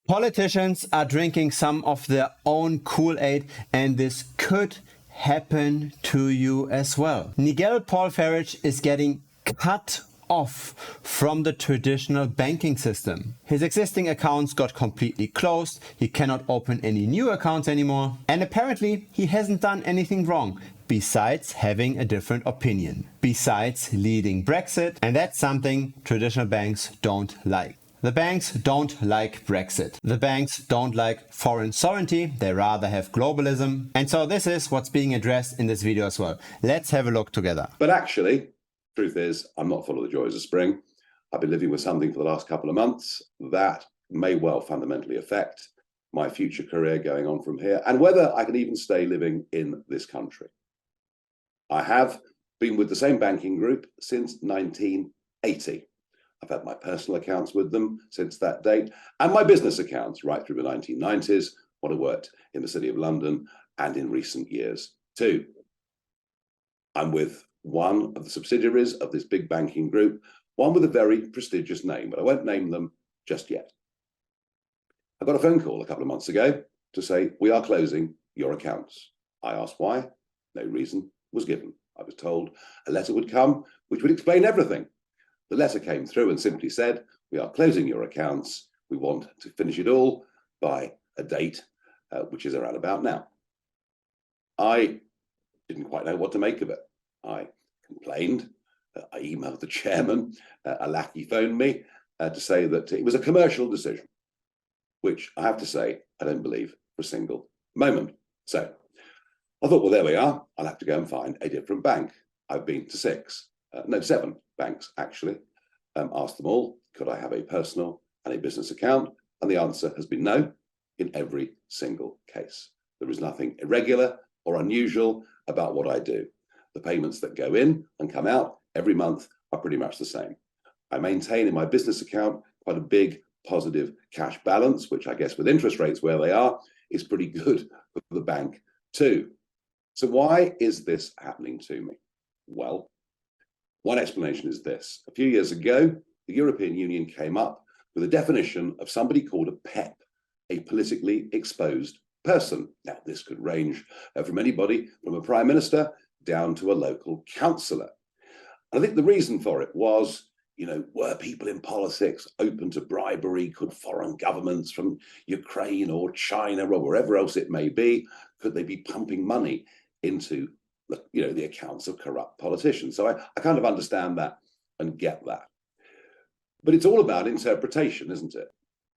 Politicians are drinking some of their own Kool-Aid, and this could happen to you as well. Nigel Paul Farage is getting cut off from the traditional banking system. His existing accounts got completely closed, he cannot open any new accounts anymore, and apparently he hasn't done anything wrong besides having a different opinion, besides leading Brexit, and that's something traditional banks don't like. The banks don't like Brexit. The banks don't like foreign sovereignty. They rather have globalism. And so this is what's being addressed in this video as well. Let's have a look together. But actually, truth is, I'm not full of the joys of spring. I've been living with something for the last couple of months that may well fundamentally affect my future career going on from here and whether I can even stay living in this country. I have been with the same banking group since 1980. I've had my personal accounts with them since that date, and my business accounts right through the 1990s, when I worked in the City of London, and in recent years too. I'm with one of the subsidiaries of this big banking group, one with a very prestigious name, but I won't name them just yet. I got a phone call a couple of months ago to say, we are closing your accounts. I asked why. No reason was given. I was told a letter would come which would explain everything. The letter came through and simply said, we are closing your accounts. We want to finish it all by a date, which is around about now. I didn't quite know what to make of it. I complained. I emailed the chairman. A lackey phoned me to say that it was a commercial decision, which I have to say, I don't believe for a single moment. So I thought, well, there we are. I'll have to go and find a different bank. I've been to seven banks actually, asked them all, could I have a personal and a business account? And the answer has been no in every single case. There is nothing irregular or unusual about what I do. The payments that go in and come out every month are pretty much the same. I maintain in my business account quite a big positive cash balance, which I guess with interest rates where they are, is pretty good for the bank too. So why is this happening to me? Well, one explanation is this. A few years ago, the European Union came up with a definition of somebody called a PEP, a politically exposed person. Now, this could range from anybody from a prime minister down to a local councillor. I think the reason for it was, were people in politics open to bribery? Could foreign governments from Ukraine or China or wherever else it may be, could they be pumping money into the accounts of corrupt politicians? So I kind of understand that and get that. But it's all about interpretation, isn't it?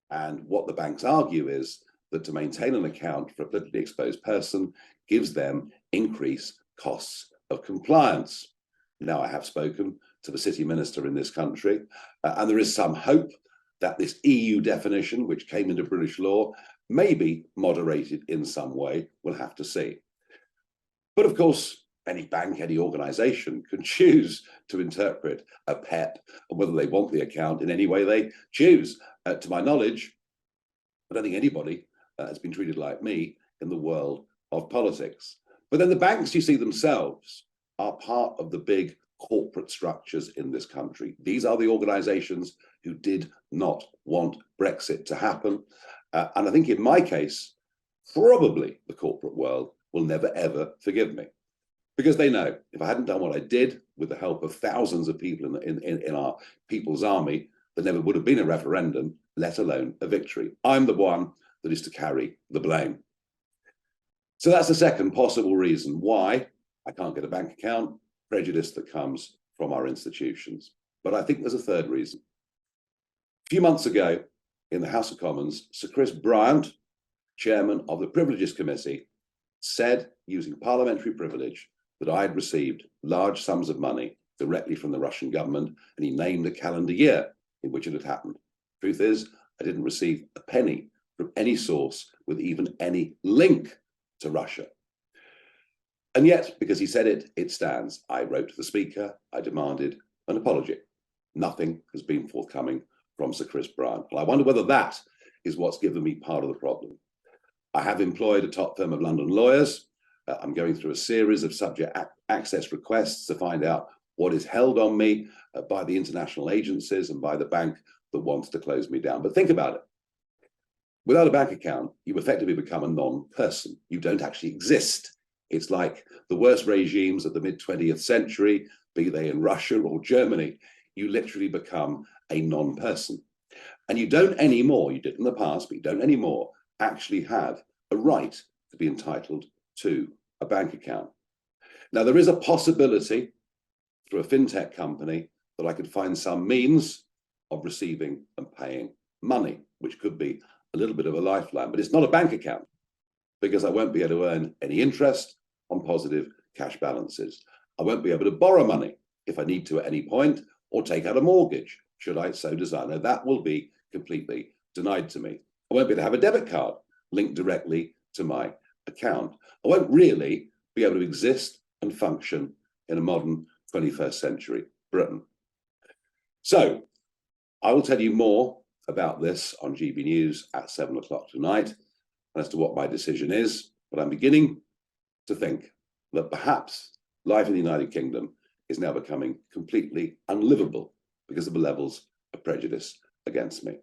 And what the banks argue is that to maintain an account for a politically exposed person gives them increased costs of compliance. Now, I have spoken to the city minister in this country, and there is some hope that this EU definition, which came into British law, may be moderated in some way. We'll have to see. But of course, any bank, any organization can choose to interpret a PEP and whether they want the account in any way they choose. To my knowledge, I don't think anybody has been treated like me in the world of politics. But then the banks, you see, themselves are part of the big corporate structures in this country. These are the organizations who did not want Brexit to happen. And I think in my case, probably the corporate world will never, ever forgive me. Because they know if I hadn't done what I did with the help of thousands of people in our People's Army, there never would have been a referendum, let alone a victory. I'm the one that is to carry the blame. So that's the second possible reason why I can't get a bank account, prejudice that comes from our institutions. But I think there's a third reason. A few months ago in the House of Commons, Sir Chris Bryant, chairman of the Privileges Committee, said, using parliamentary privilege, that I had received large sums of money directly from the Russian government, and he named a calendar year in which it had happened. Truth is, I didn't receive a penny from any source with even any link to Russia. And yet, because he said it, it stands. I wrote to the Speaker, I demanded an apology. Nothing has been forthcoming from Sir Chris Bryant. Well, I wonder whether that is what's given me part of the problem. I have employed a top firm of London lawyers. I'm going through a series of subject access requests to find out what is held on me by the international agencies and by the bank that wants to close me down. But think about it. Without a bank account, you effectively become a non-person. You don't actually exist. It's like the worst regimes of the mid-20th century, be they in Russia or Germany. You literally become a non-person. And you don't anymore, you did in the past, but you don't anymore actually have a right to be entitled to a bank account. Now, there is a possibility through a fintech company that I could find some means of receiving and paying money, which could be a little bit of a lifeline, but it's not a bank account because I won't be able to earn any interest on positive cash balances. I won't be able to borrow money if I need to at any point or take out a mortgage, should I so desire. Now, that will be completely denied to me. I won't be able to have a debit card linked directly to my account. I won't really be able to exist and function in a modern 21st century Britain. So I will tell you more about this on GB News at 7 o'clock tonight as to what my decision is, but I'm beginning to think that perhaps life in the United Kingdom is now becoming completely unlivable because of the levels of prejudice against me.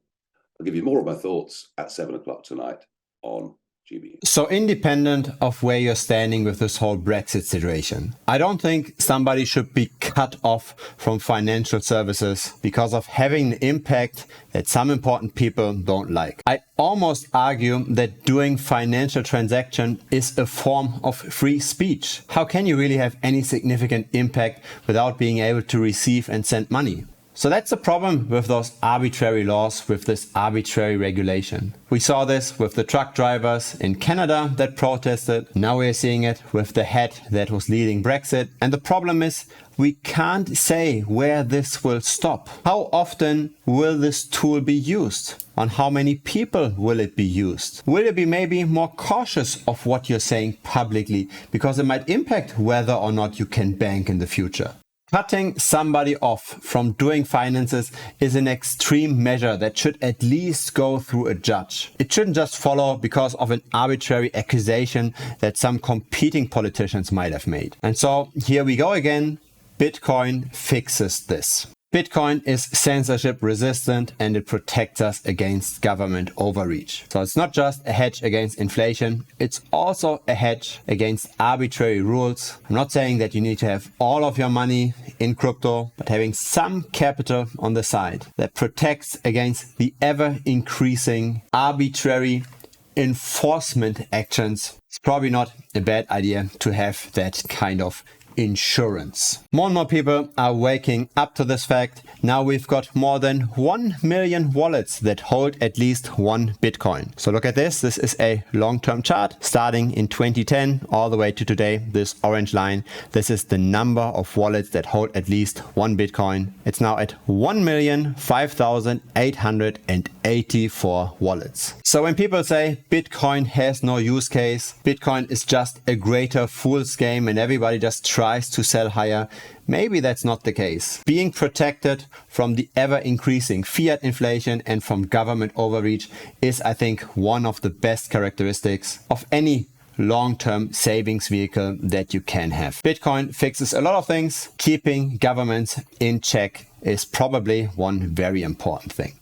I'll give you more of my thoughts at 7 o'clock tonight on GB. So independent of where you're standing with this whole Brexit situation, I don't think somebody should be cut off from financial services because of having an impact that some important people don't like. I almost argue that doing financial transaction is a form of free speech. How can you really have any significant impact without being able to receive and send money? So that's the problem with those arbitrary laws, with this arbitrary regulation. We saw this with the truck drivers in Canada that protested. Now we're seeing it with the head that was leading Brexit. And the problem is we can't say where this will stop. How often will this tool be used? On how many people will it be used? Will you be maybe more cautious of what you're saying publicly because it might impact whether or not you can bank in the future? Cutting somebody off from doing finances is an extreme measure that should at least go through a judge. It shouldn't just follow because of an arbitrary accusation that some competing politicians might have made. And so here we go again. Bitcoin fixes this. Bitcoin is censorship resistant and it protects us against government overreach. So it's not just a hedge against inflation, it's also a hedge against arbitrary rules. I'm not saying that you need to have all of your money in crypto, but having some capital on the side that protects against the ever increasing arbitrary enforcement actions. It's probably not a bad idea to have that kind of insurance. More and more people are waking up to this fact. Now we've got more than 1 million wallets that hold at least one Bitcoin. So look at this. This is a long-term chart starting in 2010 all the way to today. This orange line, this is the number of wallets that hold at least one Bitcoin. It's now at 1,005,884 wallets. So when people say Bitcoin has no use case, Bitcoin is just a greater fool's game and everybody just tries to sell higher, maybe that's not the case. Being protected from the ever increasing fiat inflation and from government overreach is, I think, one of the best characteristics of any long-term savings vehicle that you can have. Bitcoin fixes a lot of things. Keeping governments in check is probably one very important thing.